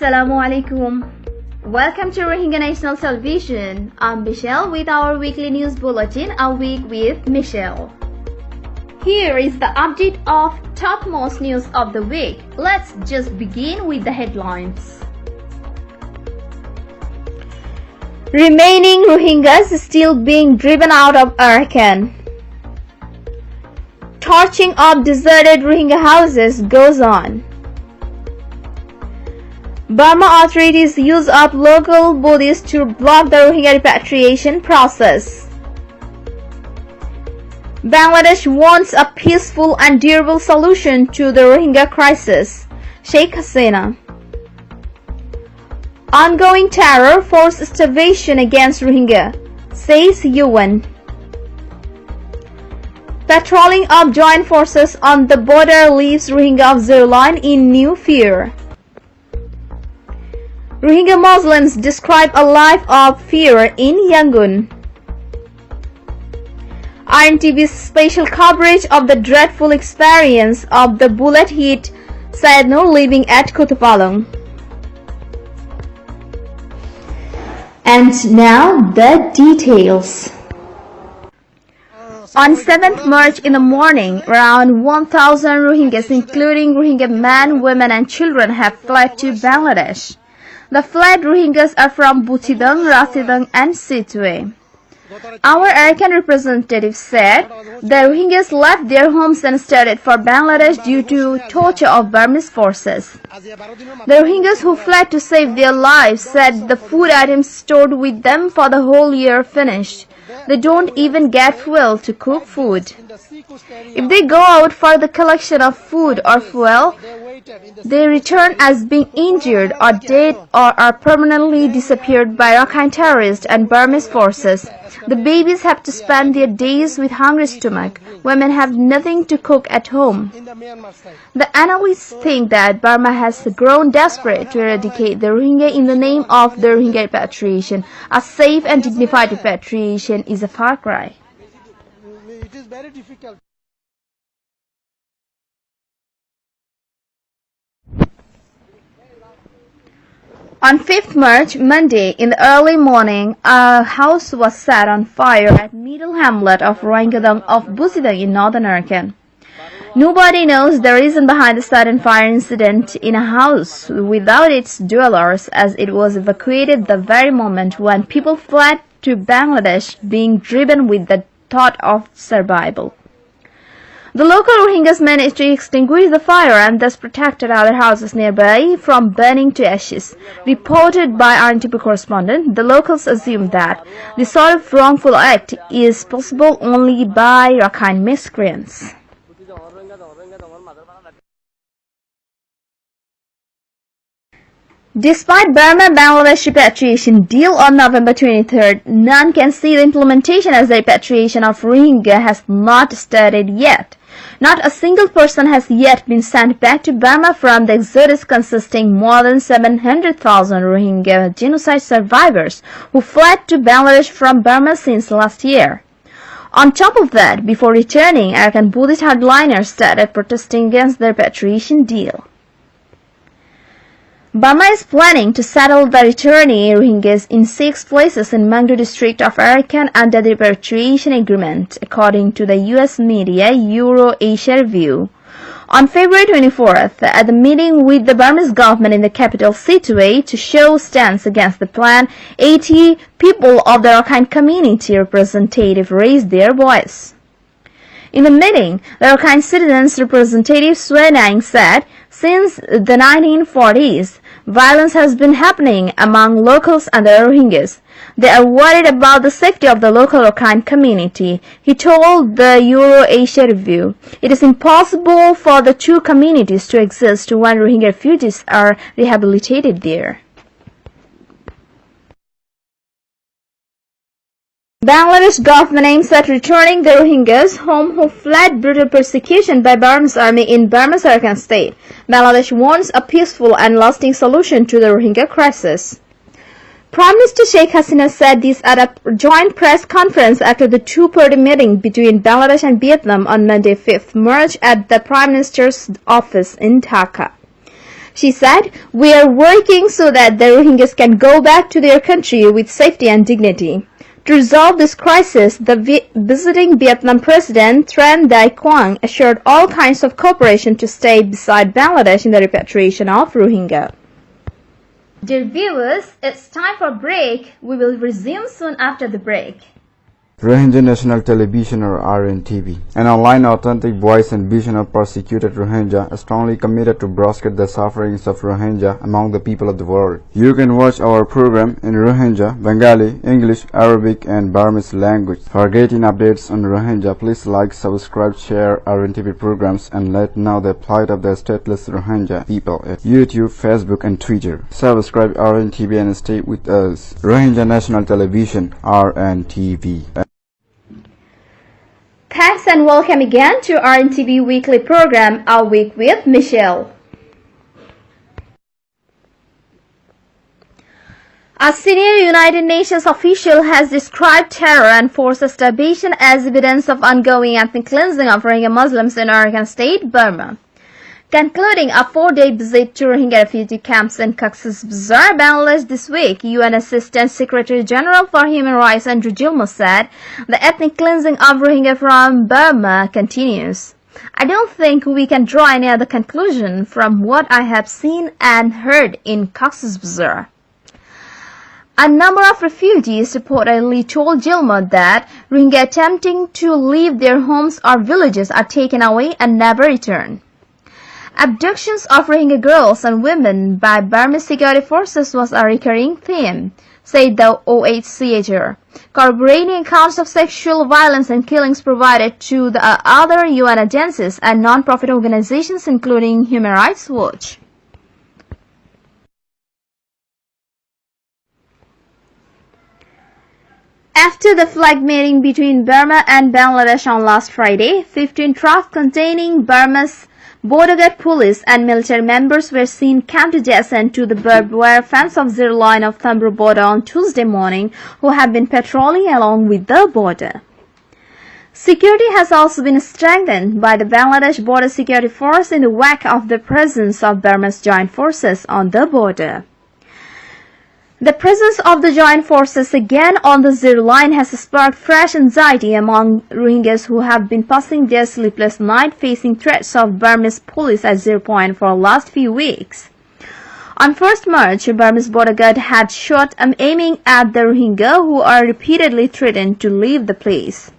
Assalamu alaikum. Welcome to Rohingya National Television. I'm Michelle with our weekly news bulletin, A Week with Michelle. Here is the update of topmost news of the week. Let's just begin with the headlines. Remaining Rohingyas still being driven out of Arakan. Torching of deserted Rohingya houses goes on. Burma authorities use up local bodies to block the Rohingya repatriation process. Bangladesh wants a peaceful and durable solution to the Rohingya crisis. Sheikh Hasina. Ongoing terror forced starvation against Rohingya, says UN. Patrolling of joint forces on the border leaves Rohingya of zero line in new fear. Rohingya Muslims describe a life of fear in Yangon. RNTV's special coverage of the dreadful experience of the bullet hit Syed Noor living at Kutupalong. And now the details. On 7th March in the morning, around 1,000 Rohingyas, including Rohingya men, women and children, have fled to Bangladesh. The fled Rohingyas are from Butidang, Ratidang and Situe. Our Arakan representative said the Rohingyas left their homes and started for Bangladesh due to torture of Burmese forces. The Rohingyas who fled to save their lives said the food items stored with them for the whole year finished. They don't even get fuel to cook food. If they go out for the collection of food or fuel, they return as being injured or dead or are permanently disappeared by Rakhine terrorists and Burmese forces. The babies have to spend their days with hungry stomach. Women have nothing to cook at home. The analysts think that Burma has grown desperate to eradicate the Rohingya in the name of the Rohingya repatriation. A safe and dignified repatriation is a far cry. It is very difficult. On 5th March, Monday, in the early morning, a house was set on fire at middle hamlet of Rohingya of Busidang in northern Arakan. Nobody knows the reason behind the sudden fire incident in a house without its dwellers, as it was evacuated the very moment when people fled to Bangladesh, being driven with the thought of survival. The local Rohingyas managed to extinguish the fire and thus protected other houses nearby from burning to ashes. Reported by RNTV correspondent, the locals assume that this sort of wrongful act is possible only by Rakhine miscreants. Despite Burma-Bangladesh repatriation deal on November 23rd, none can see the implementation as the repatriation of Rohingya has not started yet. Not a single person has yet been sent back to Burma from the exodus consisting more than 700,000 Rohingya genocide survivors who fled to Bangladesh from Burma since last year. On top of that, before returning, Arakan Buddhist hardliners started protesting against the repatriation deal. Burma is planning to settle the returnee Rohingyas in 6 places in Mangdu district of Arakan under the repatriation agreement, according to the US media Euro-Asia Review. On February 24th, at the meeting with the Burmese government in the capital Situe to show stance against the plan, 80 people of the Rakhine community representative raised their voice. In the meeting, the Rakhine citizens representative Sue Nang said, since the 1940s, violence has been happening among locals and the Rohingyas. They are worried about the safety of the local Rakhine community. He told the Euro-Asia Review, it is impossible for the two communities to exist when Rohingya refugees are rehabilitated there. Bangladesh government aims at returning the Rohingyas home who fled brutal persecution by Burmese army in Burma's Arakan state. Bangladesh wants a peaceful and lasting solution to the Rohingya crisis. Prime Minister Sheikh Hasina said this at a joint press conference after the two-party meeting between Bangladesh and Vietnam on Monday, 5th March at the Prime Minister's office in Dhaka. She said, "We are working so that the Rohingyas can go back to their country with safety and dignity." To resolve this crisis, the visiting Vietnam President Tran Dai Quang assured all kinds of cooperation to stay beside Bangladesh in the repatriation of Rohingya. Dear viewers, it's time for a break. We will resume soon after the break. Rohingya National Television or RNTV, an online authentic voice and vision of persecuted Rohingya, strongly committed to broadcast the sufferings of Rohingya among the people of the world. You can watch our program in Rohingya, Bengali, English, Arabic and Burmese language. For getting updates on Rohingya, please like, subscribe, share RNTV programs and let know the plight of the stateless Rohingya people at YouTube, Facebook and Twitter. Subscribe RNTV and stay with us. Rohingya National Television, RNTV. Thanks and welcome again to our RNTV weekly program, Our Week with Michelle. A senior United Nations official has described terror and forced starvation as evidence of ongoing ethnic cleansing of Rohingya Muslims in Arakan State, Burma. Concluding a 4-day visit to Rohingya refugee camps in Cox's Bazar, Bangladesh this week, UN Assistant Secretary General for Human Rights Andrew Gilmore said the ethnic cleansing of Rohingya from Burma continues. "I don't think we can draw any other conclusion from what I have seen and heard in Cox's Bazar." A number of refugees reportedly told Gilmore that Rohingya attempting to leave their homes or villages are taken away and never return. Abductions of Rohingya girls and women by Burmese security forces was a recurring theme, said the OHCHR, corroborating accounts of sexual violence and killings provided to the other UN agencies and non-profit organizations including Human Rights Watch. After the flag meeting between Burma and Bangladesh on last Friday, 15 trucks containing Burma's border guard police and military members were seen camped adjacent to the barbed wire fence of zero line of Thambro border on Tuesday morning, who have been patrolling along with the border. Security has also been strengthened by the Bangladesh Border Security Force in the wake of the presence of Burma's joint forces on the border. The presence of the joint forces again on the zero line has sparked fresh anxiety among Rohingyas who have been passing their sleepless night facing threats of Burmese police at zero point for the last few weeks. On 1st March, Burmese border guard had shot aiming at the Rohingya who are repeatedly threatened to leave the place.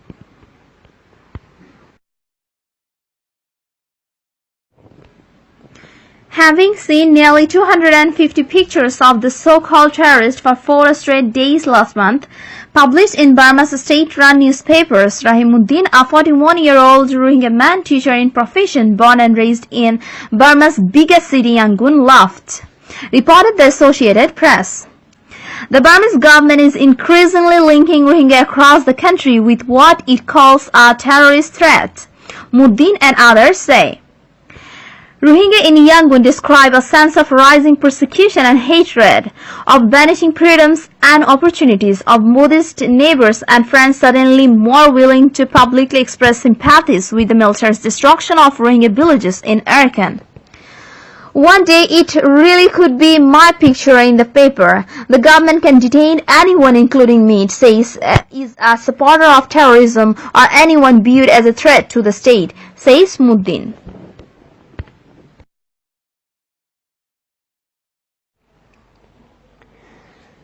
Having seen nearly 250 pictures of the so-called terrorist for 4 straight days last month, published in Burma's state-run newspapers, Rahimuddin, a 41-year-old Rohingya man teacher in profession born and raised in Burma's biggest city, Yangon, laughed, reported the Associated Press. The Burmese government is increasingly linking Rohingya across the country with what it calls a terrorist threat, Muddin and others say. Rohingya in Yangon describe a sense of rising persecution and hatred, of vanishing freedoms and opportunities, of modest neighbors and friends suddenly more willing to publicly express sympathies with the military's destruction of Rohingya villages in Arakan. "One day it really could be my picture in the paper. The government can detain anyone, including me," it says, is a supporter of terrorism or anyone viewed as a threat to the state, says Muddin.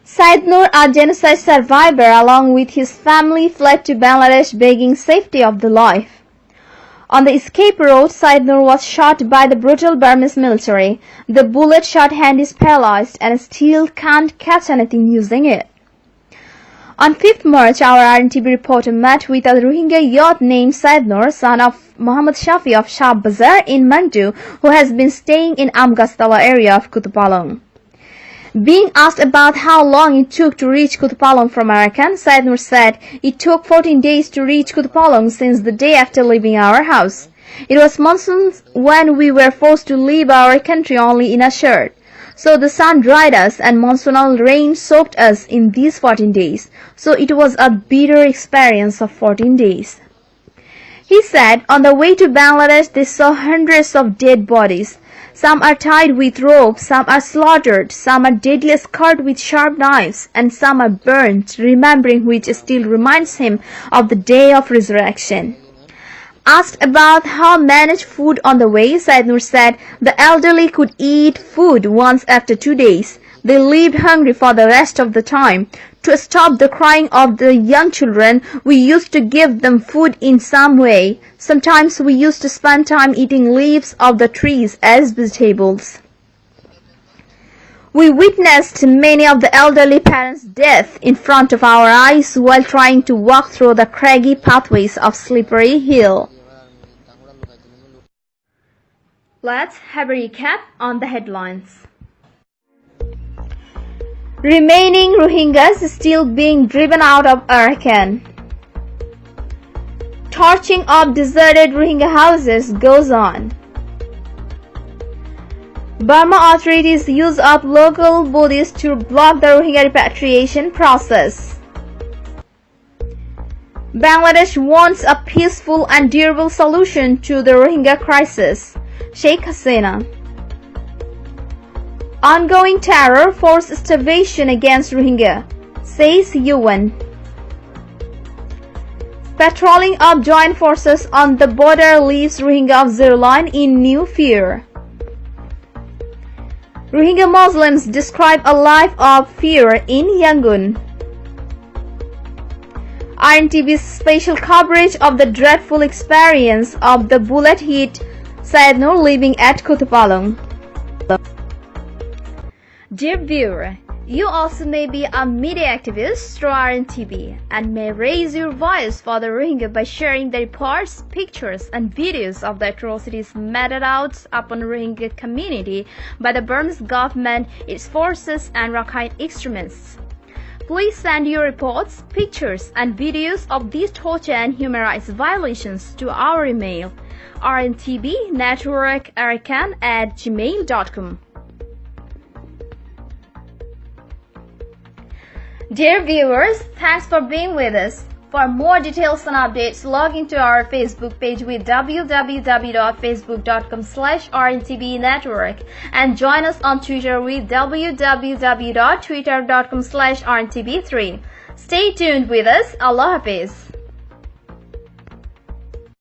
Said Noor, a genocide survivor, along with his family fled to Bangladesh begging safety of the life. On the escape road, Said Noor was shot by the brutal Burmese military. The bullet-shot hand is paralyzed and still can't catch anything using it. On 5th March, our RNTV reporter met with a Rohingya youth named Said Noor, son of Muhammad Shafi of Shah Bazar in Mangdu, who has been staying in Amgastala area of Kutupalong. Being asked about how long it took to reach Kutupalong from Arakan, Said Noor said, "It took 14 days to reach Kutupalong since the day after leaving our house. It was monsoons when we were forced to leave our country only in a shirt. So the sun dried us and monsoonal rain soaked us in these 14 days. So it was a bitter experience of 14 days. He said on the way to Bangladesh they saw hundreds of dead bodies. Some are tied with ropes, some are slaughtered, some are deadly scarred with sharp knives, and some are burnt, remembering which still reminds him of the day of resurrection. Asked about how manage food on the way, Syed Noor said the elderly could eat food once after 2 days. They lived hungry for the rest of the time. To stop the crying of the young children, we used to give them food in some way. Sometimes we used to spend time eating leaves of the trees as vegetables. We witnessed many of the elderly parents' death in front of our eyes while trying to walk through the craggy pathways of slippery hill. Let's have a recap on the headlines. Remaining Rohingyas still being driven out of Arakan. Torching of deserted Rohingya houses goes on. Burma authorities use up local bodies to block the Rohingya repatriation process. Bangladesh wants a peaceful and durable solution to the Rohingya crisis. Sheikh Hasina. Ongoing terror forced starvation against Rohingya, says UN. Patrolling of joint forces on the border leaves Rohingya of Zero Line in new fear. Rohingya Muslims describe a life of fear in Yangon. RNTV's special coverage of the dreadful experience of the bullet hit Syed Noor living at Kutupalong. Dear viewer, you also may be a media activist through RNTV and may raise your voice for the Rohingya by sharing the reports, pictures and videos of the atrocities meted out upon the Rohingya community by the Burmese government, its forces and Rakhine extremists. Please send your reports, pictures and videos of these torture and human rights violations to our email rntvnetworkarakan@gmail.com. Dear viewers, thanks for being with us. For more details and updates, log into our Facebook page with www.facebook.com/rntvnetwork and join us on Twitter with www.twitter.com/rntv3. Stay tuned with us. Allah Hafiz.